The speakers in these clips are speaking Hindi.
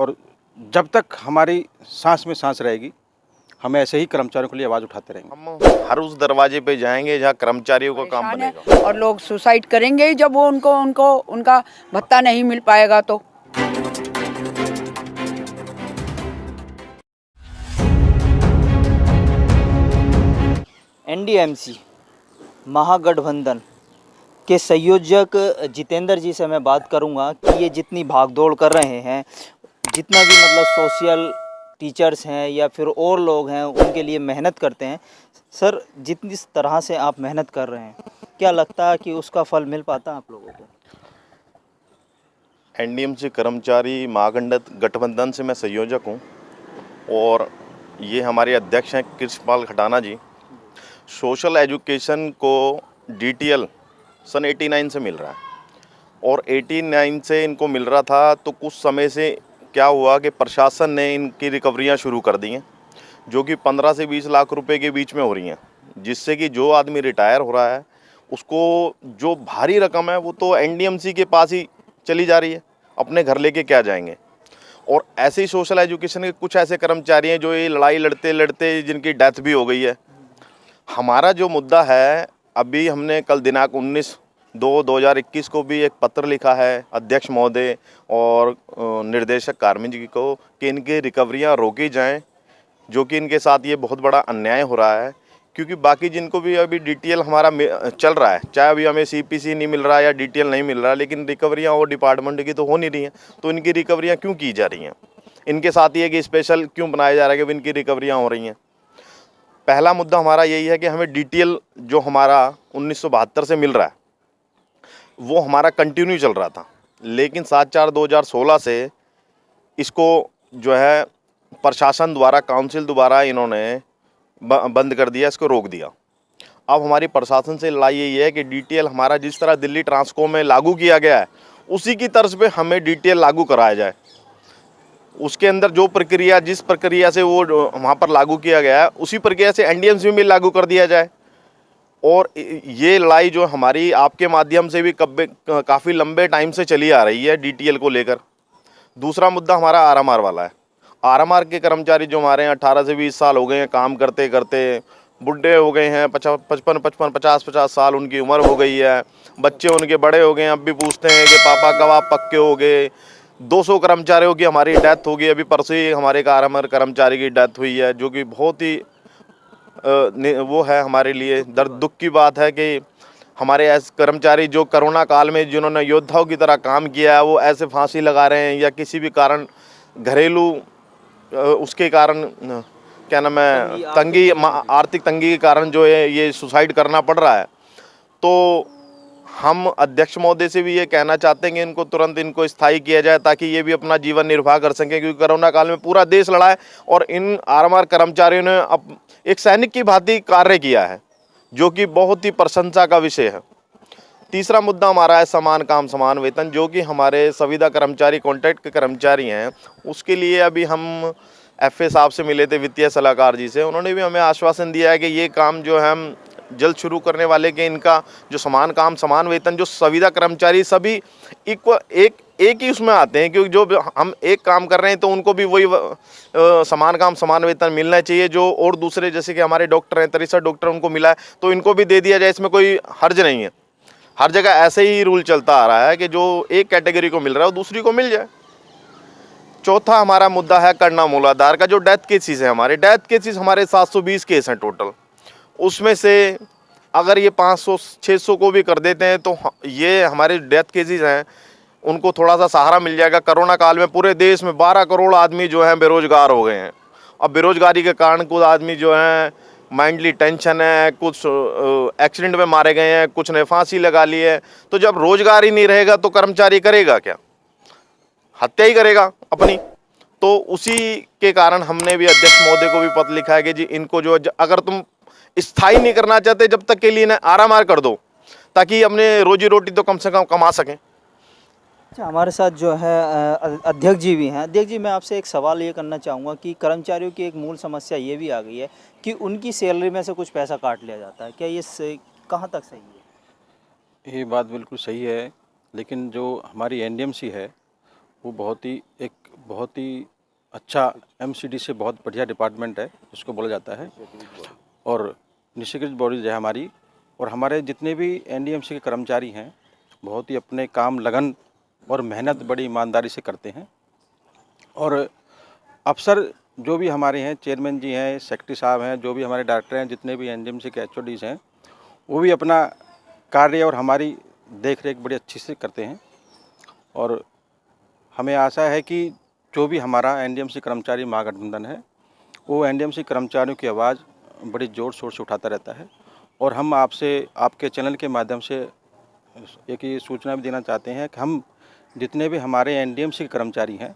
और जब तक हमारी सांस में सांस रहेगी हम ऐसे ही कर्मचारियों के लिए आवाज़ उठाते रहेंगे। हम हर उस दरवाजे पे जाएंगे जहाँ कर्मचारियों का काम बनेगा। और लोग सुसाइड करेंगे ही जब वो उनको उनका भत्ता नहीं मिल पाएगा तो। एनडीएमसी महागठबंधन के संयोजक जितेंद्र जी से मैं बात करूंगा कि ये जितनी भागदौड़ कर रहे हैं, जितना भी मतलब सोशल टीचर्स हैं या फिर और लोग हैं उनके लिए मेहनत करते हैं, सर जितनी तरह से आप मेहनत कर रहे हैं क्या लगता है कि उसका फल मिल पाता आप लोगों को? एनडीएमसी कर्मचारी महागठबंधन से मैं संयोजक हूँ और ये हमारे अध्यक्ष हैं कृष्णपाल खटाना जी। सोशल एजुकेशन को डीटीएल सन 89 से मिल रहा है और 89 से इनको मिल रहा था, तो कुछ समय से क्या हुआ कि प्रशासन ने इनकी रिकवरियां शुरू कर दी हैं जो कि 15 से 20 लाख रुपए के बीच में हो रही हैं, जिससे कि जो आदमी रिटायर हो रहा है उसको जो भारी रकम है वो तो एनडीएमसी के पास ही चली जा रही है, अपने घर लेके क्या जाएंगे। और ऐसे ही सोशल एजुकेशन के कुछ ऐसे कर्मचारी हैं जो ये लड़ाई लड़ते लड़ते जिनकी डेथ भी हो गई है। हमारा जो मुद्दा है, अभी हमने कल दिनांक 19/2/2021 को भी एक पत्र लिखा है अध्यक्ष महोदय और निर्देशक कार्मिक जी को कि इनकी रिकवरियां रोकी जाएं, जो कि इनके साथ ये बहुत बड़ा अन्याय हो रहा है। क्योंकि बाकी जिनको भी अभी डीटीएल हमारा चल रहा है, चाहे अभी हमें सीपीसी नहीं मिल रहा है या डीटीएल नहीं मिल रहा है, लेकिन रिकवरियां और डिपार्टमेंट की तो हो नहीं रही हैं, तो इनकी रिकवरियां क्यों की जा रही हैं? इनके साथ ये कि स्पेशल क्यों बनाया जा रहा है कि इनकी रिकवरियाँ हो रही हैं? पहला मुद्दा हमारा यही है कि हमें डीटीएल जो हमारा 1972 से मिल रहा है वो हमारा कंटिन्यू चल रहा था, लेकिन 7/4/2016 से इसको जो है प्रशासन द्वारा, काउंसिल द्वारा इन्होंने बंद कर दिया, इसको रोक दिया। अब हमारी प्रशासन से लड़ाई यही है कि डीटीएल हमारा जिस तरह दिल्ली ट्रांसको में लागू किया गया है उसी की तर्ज पे हमें डीटीएल लागू कराया जाए। उसके अंदर जो प्रक्रिया, जिस प्रक्रिया से वो वहाँ पर लागू किया गया है उसी प्रक्रिया से एनडीएमसी में लागू कर दिया जाए। और ये लड़ाई जो हमारी आपके माध्यम से भी काफ़ी लंबे टाइम से चली आ रही है डीटीएल को लेकर। दूसरा मुद्दा हमारा आरएमआर वाला है। आरएमआर के कर्मचारी जो हमारे हैं 18 से 20 साल हो गए हैं काम करते करते, बुढ़े हो गए हैं, 50 साल उनकी उम्र हो गई है, बच्चे उनके बड़े हो गए हैं, अब भी पूछते हैं कि पापा कब आप पक्के हो गए। 200 कर्मचारियों की हमारी डेथ हो गई। अभी परसों ही हमारे आरएमआर कर्मचारी की डेथ हुई है, जो कि बहुत ही वो है हमारे लिए दर्द दुख की बात है कि हमारे ऐसे कर्मचारी जो कोरोना काल में जिन्होंने योद्धाओं की तरह काम किया है वो ऐसे फांसी लगा रहे हैं या किसी भी कारण घरेलू उसके कारण क्या नाम है तंगी, आर्थिक तंगी के कारण जो है ये सुसाइड करना पड़ रहा है। तो हम अध्यक्ष महोदय से भी ये कहना चाहते हैं कि इनको तुरंत इनको स्थायी किया जाए ताकि ये भी अपना जीवन निर्वाह कर सकें, क्योंकि कोरोना काल में पूरा देश लड़ा है और इन आरएमआर कर्मचारियों ने अब एक सैनिक की भांति कार्य किया है, जो कि बहुत ही प्रशंसा का विषय है। तीसरा मुद्दा हमारा है समान काम समान वेतन, जो कि हमारे संविदा कर्मचारी, कॉन्ट्रैक्ट के कर्मचारी हैं। उसके लिए अभी हम एफए साहब से मिले थे, वित्तीय सलाहकार जी से, उन्होंने भी हमें आश्वासन दिया है कि ये काम जो है हम जल्द शुरू करने वाले के इनका जो समान काम समान वेतन, जो संविदा कर्मचारी सभी एक ही उसमें आते हैं, क्योंकि जो हम एक काम कर रहे हैं तो उनको भी वही समान काम समान वेतन मिलना चाहिए। जो और दूसरे जैसे कि हमारे डॉक्टर हैं, 63 डॉक्टर उनको मिला है तो इनको भी दे दिया जाए, इसमें कोई हर्ज नहीं है। हर जगह ऐसे ही रूल चलता आ रहा है कि जो एक कैटेगरी को मिल रहा है वो दूसरी को मिल जाए। चौथा हमारा मुद्दा है करना मूलाधार का। जो डेथ केसेस है, हमारे डेथ केसेस हमारे 720 केस हैं टोटल। उसमें से अगर ये 500-600 को भी कर देते हैं तो ये हमारे डेथ केसेस हैं, उनको थोड़ा सा सहारा मिल जाएगा। कोरोना काल में पूरे देश में 12 करोड़ आदमी जो हैं बेरोजगार हो गए हैं। अब बेरोजगारी के कारण कुछ आदमी जो हैं माइंडली टेंशन है, कुछ एक्सीडेंट में मारे गए हैं, कुछ ने फांसी लगा ली है। तो जब रोजगार ही नहीं रहेगा तो कर्मचारी करेगा क्या? हत्या ही करेगा अपनी। तो उसी के कारण हमने भी अध्यक्ष महोदय को भी पत्र लिखा है कि जी इनको जो अगर तुम स्थायी नहीं करना चाहते जब तक के लिए ना आराम कर दो, ताकि अपने रोजी रोटी तो कम से कम कमा सकें। अच्छा, हमारे साथ जो है अध्यक्ष जी भी हैं। अध्यक्ष जी, मैं आपसे एक सवाल ये करना चाहूँगा कि कर्मचारियों की एक मूल समस्या ये भी आ गई है कि उनकी सैलरी में से कुछ पैसा काट लिया जाता है। क्या ये कहाँ तक सही है? ये बात बिल्कुल सही है, लेकिन जो हमारी एनडीएमसी है वो बहुत ही एक बहुत ही अच्छा एमसीडी से बहुत बढ़िया डिपार्टमेंट है जिसको बोला जाता है, और निष्क्रिय बॉडी है हमारी। और हमारे जितने भी एनडीएमसी के कर्मचारी हैं बहुत ही अपने काम लगन और मेहनत बड़ी ईमानदारी से करते हैं। और अफसर जो भी हमारे हैं, चेयरमैन जी हैं, सेक्रेटरी साहब हैं, जो भी हमारे डायरेक्टर हैं, जितने भी एनडीएमसी के एचओडीज हैं, वो भी अपना कार्य और हमारी देख रेख बड़ी अच्छी से करते हैं। और हमें आशा है कि जो भी हमारा एनडीएमसी कर्मचारी महागठबंधन है वो एनडीएमसी कर्मचारियों की आवाज़ बड़ी ज़ोर शोर से उठाता रहता है। और हम आपसे, आपके चैनल के माध्यम से एक ये सूचना भी देना चाहते हैं कि हम जितने भी हमारे एनडीएमसी के कर्मचारी हैं,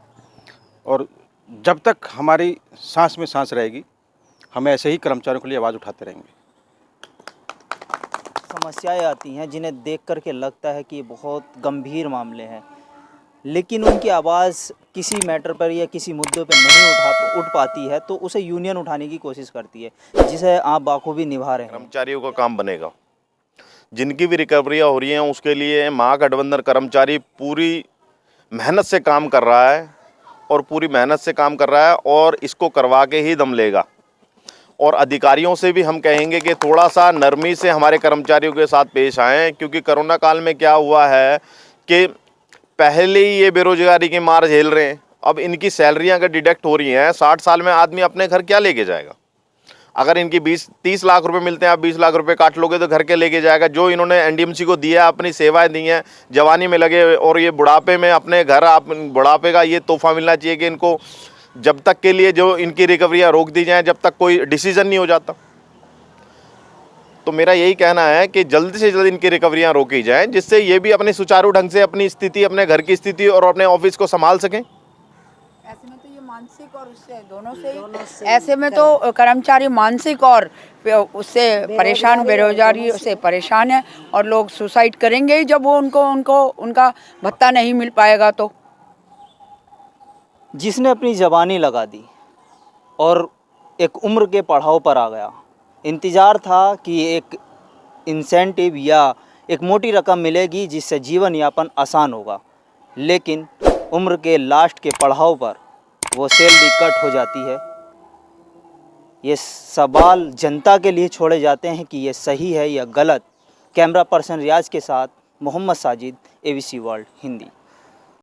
और जब तक हमारी सांस में सांस रहेगी, हम ऐसे ही कर्मचारियों के लिए आवाज़ उठाते रहेंगे। समस्याएं आती हैं जिन्हें देख कर के लगता है कि ये बहुत गंभीर मामले हैं, लेकिन उनकी आवाज़ किसी मैटर पर या किसी मुद्दे पर नहीं उठ पाती है, तो उसे यूनियन उठाने की कोशिश करती है, जिसे आप बाखूबी निभा रहे हैं। कर्मचारियों का काम बनेगा, जिनकी भी रिकवरियाँ हो रही हैं उसके लिए महागठबंधन कर्मचारी पूरी मेहनत से काम कर रहा है और पूरी मेहनत से काम कर रहा है और इसको करवा के ही दम लेगा। और अधिकारियों से भी हम कहेंगे कि थोड़ा सा नरमी से हमारे कर्मचारियों के साथ पेश आएँ, क्योंकि कोरोना काल में क्या हुआ है कि पहले ही ये बेरोजगारी की मार झेल रहे हैं, अब इनकी सैलरियां अगर डिडक्ट हो रही हैं, 60 साल में आदमी अपने घर क्या लेके जाएगा? अगर इनकी 20-30 लाख रुपए मिलते हैं, आप 20 लाख रुपए काट लोगे तो घर के लेके जाएगा? जो इन्होंने एनडीएमसी को दिया, अपनी सेवाएं दी हैं, जवानी में लगे और ये बुढ़ापे में अपने घर, आप बुढ़ापे का ये तोहफा मिलना चाहिए कि इनको जब तक के लिए जो इनकी रिकवरियाँ रोक दी जाएँ, जब तक कोई डिसीजन नहीं हो जाता। तो मेरा यही कहना है कि जल्द से जल्द इनकी रिकवरियां रोकी जाएं, जिससे ये भी अपने सुचारू ढंग से अपनी स्थिति, अपने घर की स्थिति और अपने ऑफिस को संभाल सकें। ऐसे में तो ये मानसिक और उससे दोनों से ऐसे में तो कर्मचारी मानसिक और उससे परेशान, बेरोजगारी से परेशान है, और लोग सुसाइड करेंगे ही जब वो उनको उनका भत्ता नहीं मिल पाएगा। तो जिसने अपनी जवानी लगा दी और एक उम्र के पड़ाव पर आ गया, इंतज़ार था कि एक इंसेंटिव या एक मोटी रकम मिलेगी जिससे जीवन यापन आसान होगा, लेकिन उम्र के लास्ट के पड़ाव पर वो सैलरी कट हो जाती है। ये सवाल जनता के लिए छोड़े जाते हैं कि ये सही है या गलत। कैमरा पर्सन रियाज के साथ मोहम्मद साजिद, एबीसी वर्ल्ड हिंदी।